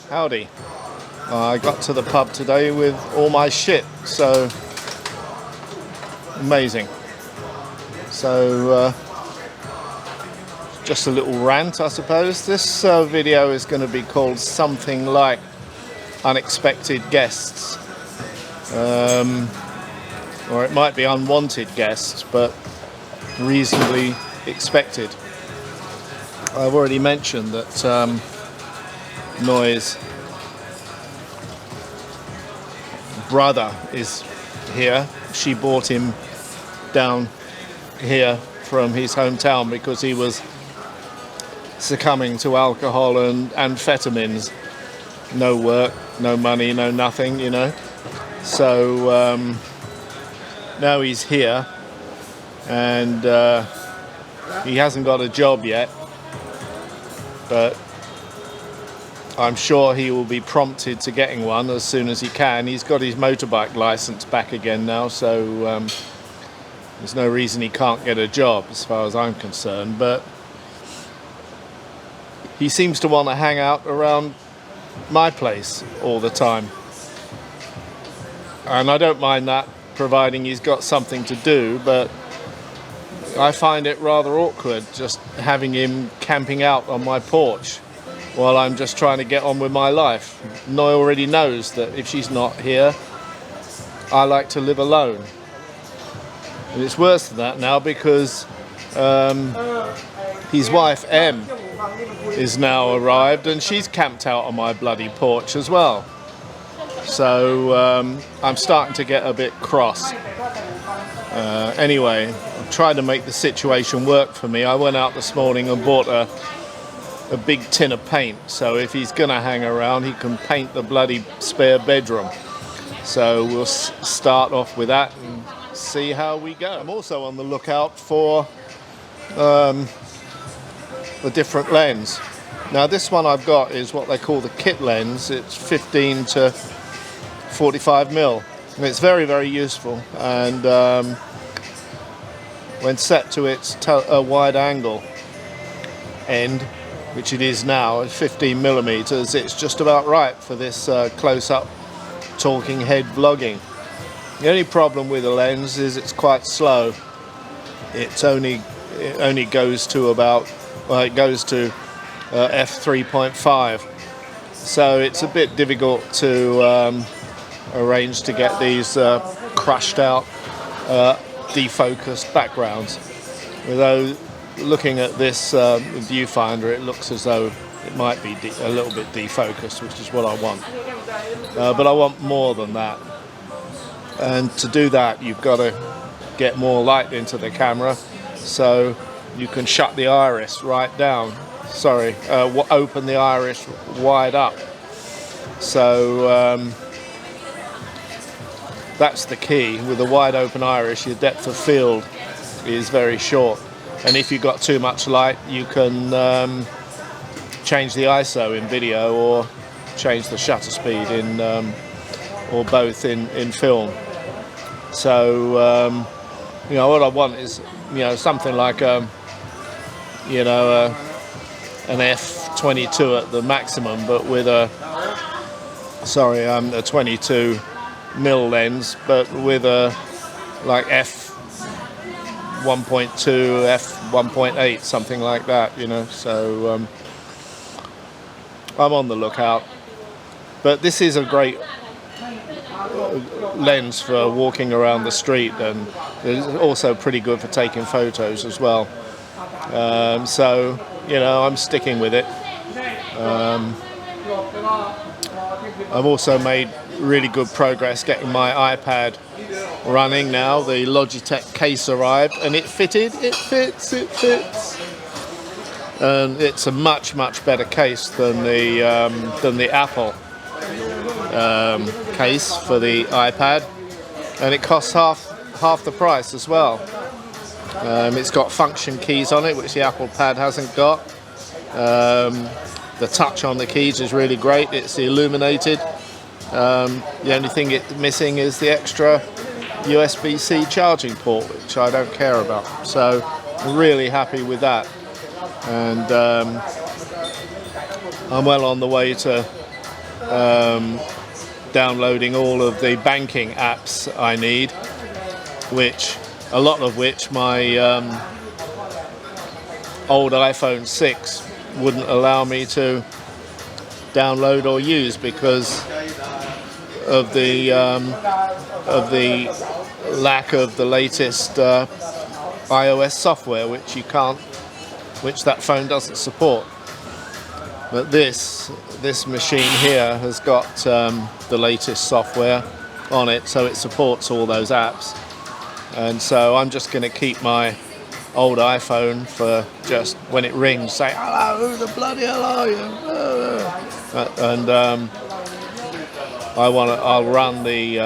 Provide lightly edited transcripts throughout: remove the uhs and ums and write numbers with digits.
Howdy. I got to the pub today with all my shit, so amazing. So just a little rant, I suppose. This video is going to be called something like Unexpected Guests. Or it might be Unwanted Guests, but reasonably expected. I've already mentioned that Noy's brother is here. She brought him down here from his hometown because he was succumbing to alcohol and amphetamines. No work, no money, no nothing, you know. So now he's here, and he hasn't got a job yet, but I'm sure he will be prompted to getting one as soon as he can. He's got his motorbike license back again now, so there's no reason he can't get a job as far as I'm concerned. But he seems to want to hang out around my place all the time, and I don't mind that, providing he's got something to do, but I find it rather awkward just having him camping out on my porch while I'm just trying to get on with my life. Noy already knows that if she's not here, I like to live alone. And it's worse than that now because his wife M is now arrived and she's camped out on my bloody porch as well. So I'm starting to get a bit cross. Anyway, I've tried to make the situation work for me. I went out this morning and bought a big tin of paint, so if he's gonna hang around he can paint the bloody spare bedroom. So we'll start off with that and see how we go. I'm also on the lookout for a different lens. Now this one I've got is what they call the kit lens. It's 15 to 45 mil, and it's very, very useful, and when set to its wide angle end, which it is now at 15 millimeters, it's just about right for this close-up talking head vlogging. The only problem with the lens is it's quite slow. It only goes to about, well, it goes to f3.5, so it's a bit difficult to arrange to get these crushed out defocused backgrounds. Although looking at this viewfinder, it looks as though it might be a little bit defocused, which is what I want. But I want more than that. And to do that, you've got to get more light into the camera, so you can shut the iris right down. Sorry, open the iris wide up. So that's the key. With a wide open iris, your depth of field is very short. And if you've got too much light, you can change the ISO in video or change the shutter speed in, or both in film. So, you know, what I want is, you know, something like an f22 at the maximum, but with a 22 mil lens, but with a like f1.2, f1.8, something like that, you know. So I'm on the lookout, but this is a great lens for walking around the street, and it's also pretty good for taking photos as well. So, you know, I'm sticking with it. I've also made really good progress getting my iPad running now. The Logitech case arrived and it fitted. It fits. And it's a much better case than the Apple case for the iPad, and it costs half the price as well. It's got function keys on it, which the Apple Pad hasn't got. The touch on the keys is really great. It's illuminated. The only thing it's missing is the extra USB-C charging port, which I don't care about. So I'm really happy with that. And I'm well on the way to downloading all of the banking apps I need, a lot of which my old iPhone 6 wouldn't allow me to download or use because of the lack of the latest iOS software, which that phone doesn't support. But this machine here has got the latest software on it, so it supports all those apps. And so I'm just going to keep my old iPhone for just when it rings, say, "Hello, who the bloody hell are you?" And I'll run the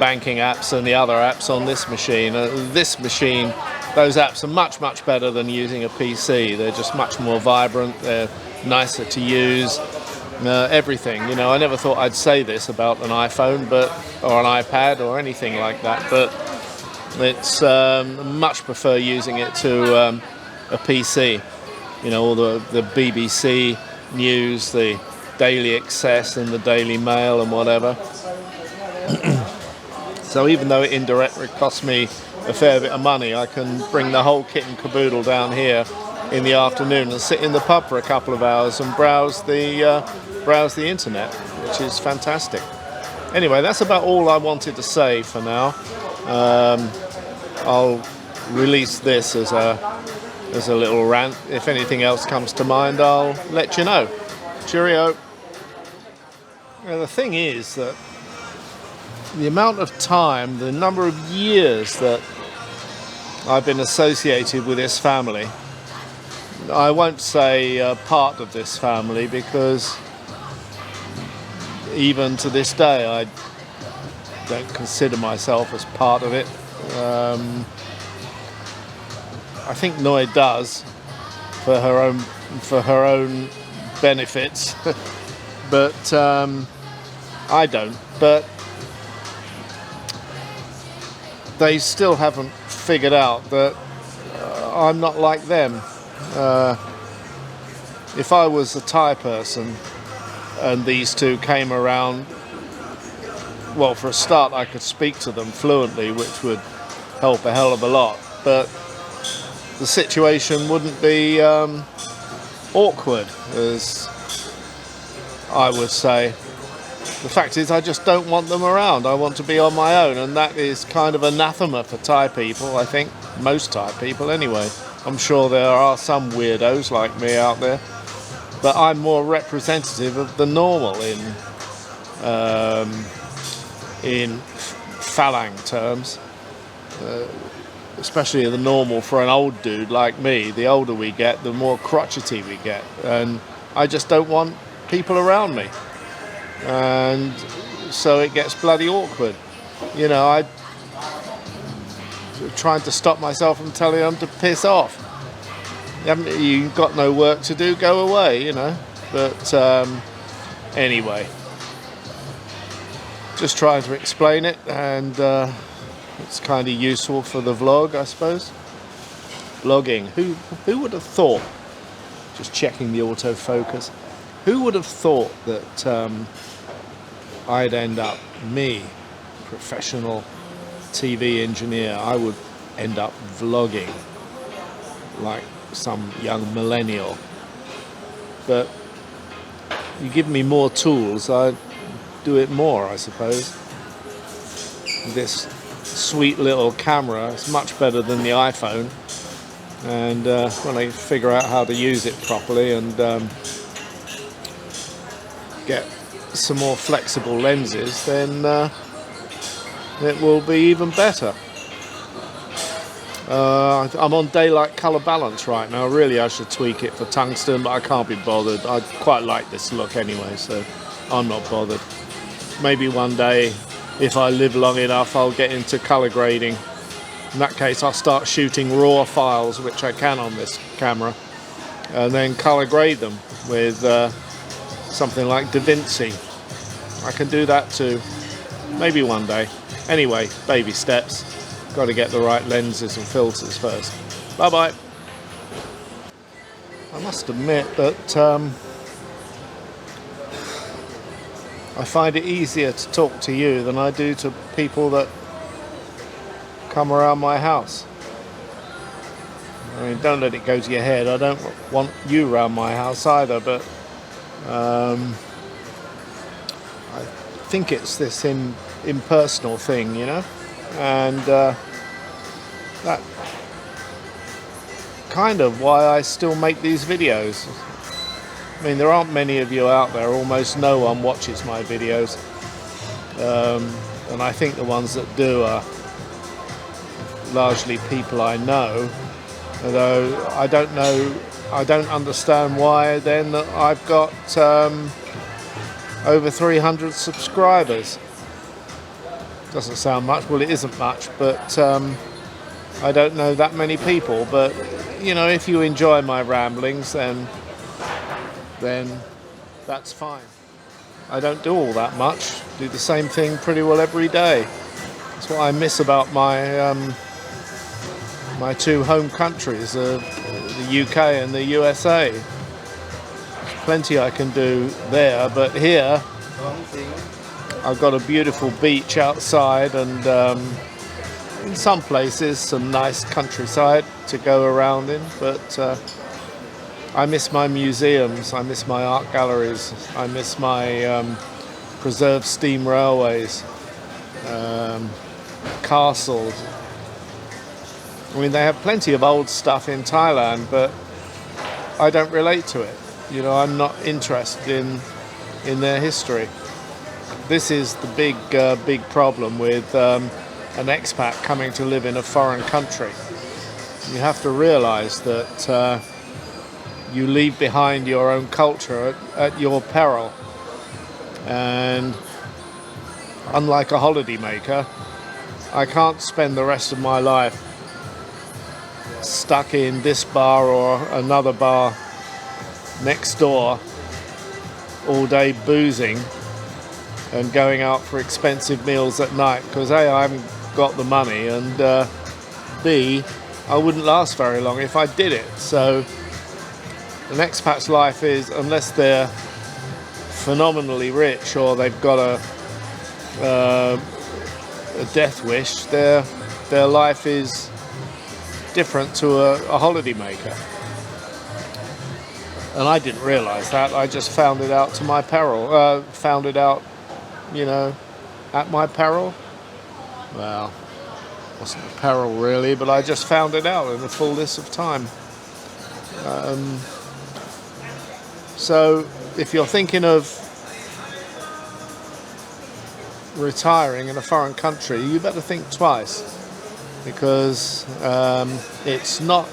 banking apps and the other apps on this machine. This machine, those apps are much better than using a PC. They're just much more vibrant. They're nicer to use. Everything, I never thought I'd say this about an iPhone, or an iPad, or anything like that. But it's much prefer using it to a PC. All the BBC news, the Daily Access and the Daily Mail and whatever. So even though it indirectly costs me a fair bit of money, I can bring the whole kit and caboodle down here in the afternoon and sit in the pub for a couple of hours and browse the internet, which is fantastic. Anyway, that's about all I wanted to say for now. I'll release this as a little rant. If anything else comes to mind, I'll let you know. Cheerio. The thing is that the amount of time, the number of years that I've been associated with this family, I won't say part of this family, because even to this day I don't consider myself as part of it. I think Noi does for her own benefits, but I don't. But they still haven't figured out that I'm not like them. If I was a Thai person and these two came around, well, for a start I could speak to them fluently, which would help a hell of a lot, but the situation wouldn't be awkward, as I would say. The fact is, I just don't want them around. I want to be on my own, and that is kind of anathema for Thai people, I think. Most Thai people, anyway. I'm sure there are some weirdos like me out there, but I'm more representative of the normal in Falang terms. Especially the normal for an old dude like me. The older we get, the more crotchety we get, and I just don't want people around me, and so it gets bloody awkward. I trying to stop myself from telling them to piss off. You've got no work to do, go away, but anyway, just trying to explain it, and it's kind of useful for the vlog, I suppose. Vlogging. Who would have thought? Just checking the autofocus. Who would have thought that I'd end up, me, professional TV engineer, I would end up vlogging like some young millennial. But you give me more tools, I'd do it more, I suppose. This sweet little camera is much better than the iPhone, and when I figure out how to use it properly and get some more flexible lenses, then it will be even better. I'm on daylight color balance right now. Really, I should tweak it for tungsten, but I can't be bothered. I quite like this look anyway, so I'm not bothered. Maybe one day, if I live long enough, I'll get into color grading. In that case, I'll start shooting raw files, which I can on this camera, and then color grade them with something like DaVinci. I can do that too, maybe one day. Anyway, baby steps. Got to get the right lenses and filters first. Bye bye. I must admit that I find it easier to talk to you than I do to people that come around my house. I mean, don't let it go to your head. I don't want you around my house either, but I think it's this impersonal thing, you know, and that kind of why I still make these videos. I mean, there aren't many of you out there. Almost no one watches my videos, and I think the ones that do are largely people I know. Although I don't understand why then that I've got over 300 subscribers. Doesn't sound much. Well, it isn't much, but I don't know that many people. But you know, if you enjoy my ramblings, then that's fine. I don't do all that much. Do the same thing pretty well every day. That's what I miss about my my two home countries, the UK and the USA. There's plenty I can do there, but here I've got a beautiful beach outside, and in some places some nice countryside to go around in, but I miss my museums, I miss my art galleries, I miss my preserved steam railways, castles. I mean, they have plenty of old stuff in Thailand, but I don't relate to it. You know, I'm not interested in their history. This is the big problem with an expat coming to live in a foreign country. You have to realize that you leave behind your own culture at your peril. And unlike a holidaymaker, I can't spend the rest of my life stuck in this bar or another bar next door all day boozing and going out for expensive meals at night, because A, I haven't got the money, and B, I wouldn't last very long if I did it. So an expat's life is, unless they're phenomenally rich or they've got a death wish, their life is different to a holidaymaker. And I didn't realise that. I just found it out to my peril. Found it out, you know, at my peril. Well, it wasn't a peril really, but I just found it out in the fullness of time. So if you're thinking of retiring in a foreign country, you better think twice, because it's not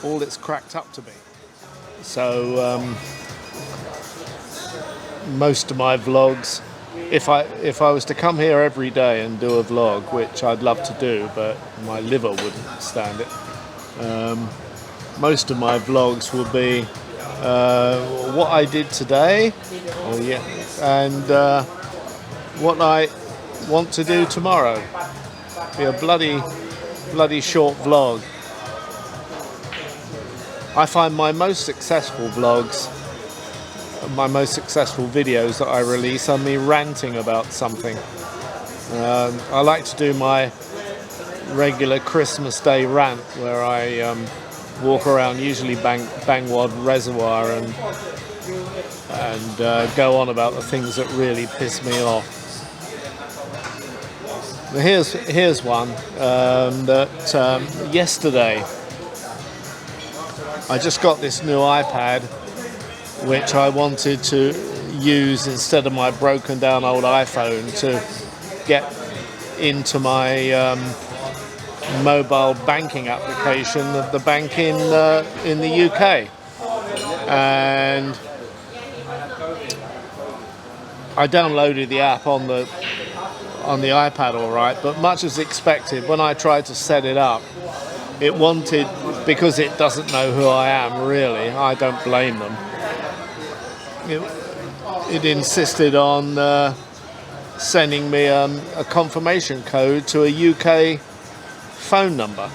all it's cracked up to be. So most of my vlogs, if I was to come here every day and do a vlog, which I'd love to do, but my liver wouldn't stand it, most of my vlogs will be what I did today, and what I want to do tomorrow. Be a bloody short vlog. I find my most successful vlogs, my most successful videos that I release, are me ranting about something. I like to do my regular Christmas Day rant, where I walk around, usually Bangwad Reservoir, and go on about the things that really piss me off. But here's one that yesterday I just got this new iPad, which I wanted to use instead of my broken down old iPhone to get into my mobile banking application of the bank in the UK, and I downloaded the app on the iPad all right, but much as expected, when I tried to set it up, it wanted, because it doesn't know who I am really, I don't blame them, it insisted on sending me a confirmation code to a UK phone number,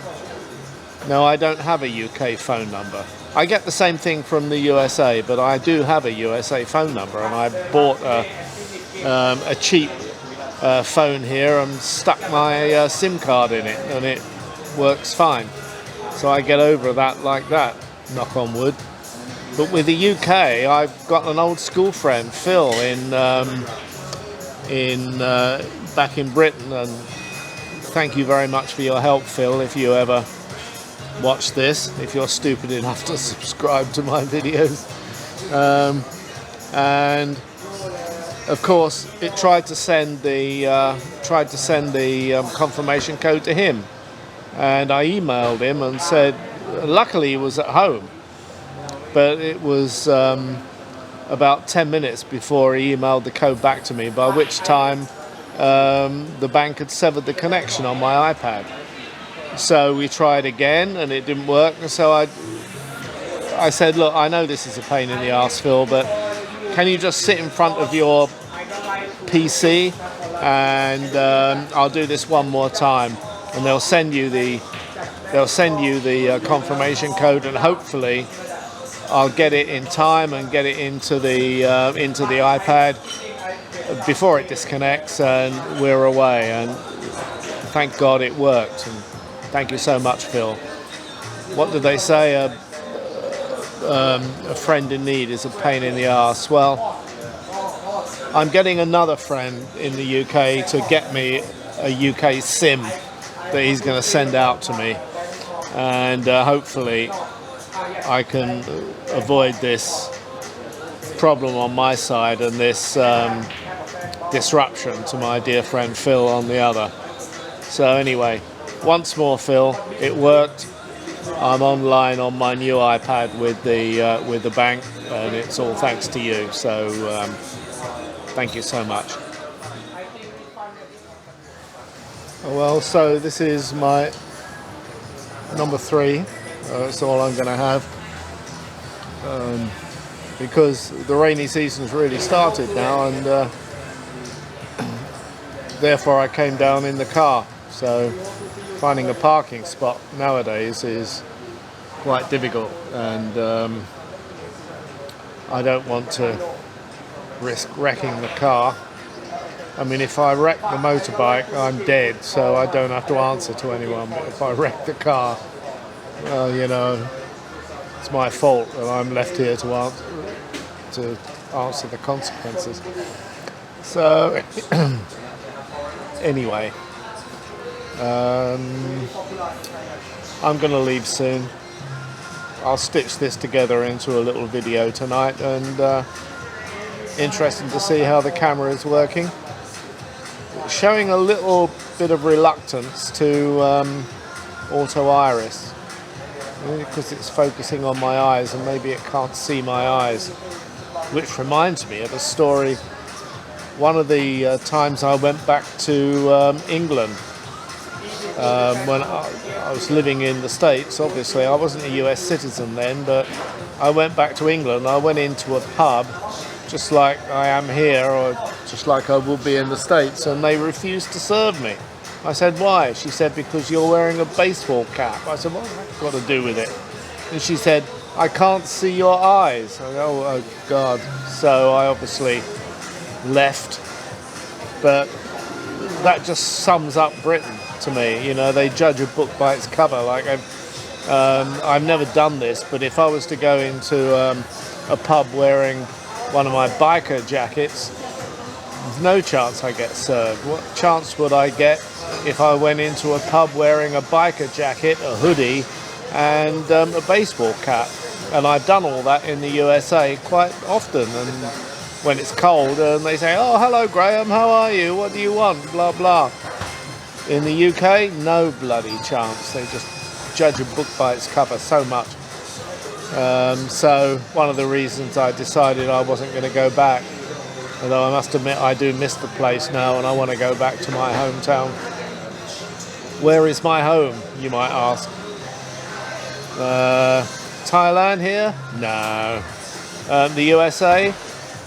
No, I don't have a UK phone number. I get the same thing from the USA, but I do have a USA phone number, and I bought a cheap phone here and stuck my SIM card in it, and it works fine. So I get over that like that, knock on wood. But with the UK, I've got an old school friend, Phil, back in Britain, and thank you very much for your help, Phil, if you ever watch this, if you're stupid enough to subscribe to my videos. And of course, it tried to send the confirmation code to him, and I emailed him and said, luckily he was at home, but it was about 10 minutes before he emailed the code back to me, by which time the bank had severed the connection on my iPad. So we tried again and it didn't work, and so I said, look, I know this is a pain in the arse, Phil, but can you just sit in front of your PC and I'll do this one more time, and they'll send you the confirmation code, and hopefully I'll get it in time and get it into the iPad before it disconnects and we're away. And thank God it worked. And thank you so much, Phil. What did they say? A friend in need is a pain in the arse. Well, I'm getting another friend in the UK to get me a UK SIM that he's going to send out to me, and hopefully I can avoid this problem on my side and this disruption to my dear friend Phil on the other. So anyway, once more, Phil, it worked. I'm online on my new iPad with the bank, and it's all thanks to you. So thank you so much. Well, so this is my number 3. That's all I'm going to have, because the rainy season's really started now, and therefore I came down in the car. So finding a parking spot nowadays is quite difficult, and I don't want to risk wrecking the car. I mean, if I wreck the motorbike, I'm dead, so I don't have to answer to anyone. But if I wreck the car, well, you know, it's my fault, and I'm left here to answer the consequences. So anyway, I'm going to leave soon. I'll stitch this together into a little video tonight, and interesting to see how the camera is working. It's showing a little bit of reluctance to auto iris, because it's focusing on my eyes and maybe it can't see my eyes, which reminds me of a story. One of the times I went back to England, when I was living in the States. Obviously I wasn't a US citizen then, but I went back to England. I went into a pub just like I am here, or just like I would be in the States, and they refused to serve me. I said, why? She said, because you're wearing a baseball cap. I said, what's that got to do with it? And she said, I can't see your eyes. I go, oh God. So I obviously left. But that just sums up Britain to me. You know, they judge a book by its cover. Like I've never done this, but if I was to go into a pub wearing one of my biker jackets, there's no chance I get served. What chance would I get if I went into a pub wearing a biker jacket, a hoodie, and a baseball cap? And I've done all that in the USA quite often, and when it's cold and they say, oh, hello Graham, how are you, what do you want, blah blah. In the UK, no bloody chance. They just judge a book by its cover so much. So one of the reasons I decided I wasn't going to go back, although I must admit I do miss the place now and I want to go back to my hometown. Where is my home, you might ask? Thailand here? No. The USA?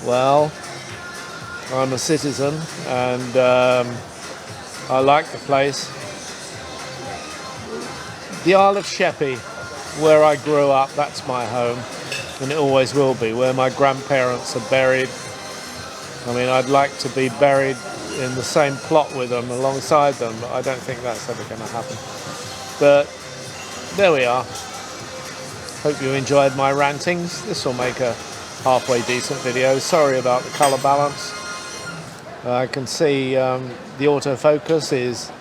Well, I'm a citizen, and I like the place. The Isle of Sheppey, where I grew up, that's my home, and it always will be, where my grandparents are buried. I mean, I'd like to be buried in the same plot with them, alongside them, but I don't think that's ever going to happen. But there we are. Hope you enjoyed my rantings. This will make a halfway decent video. Sorry about the colour balance. I can see the autofocus is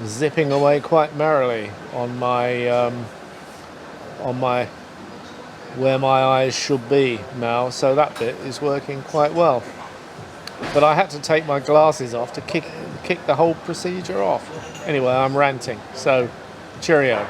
zipping away quite merrily on my where my eyes should be now, so that bit is working quite well. But I had to take my glasses off to kick the whole procedure off. Anyway, I'm ranting, so cheerio.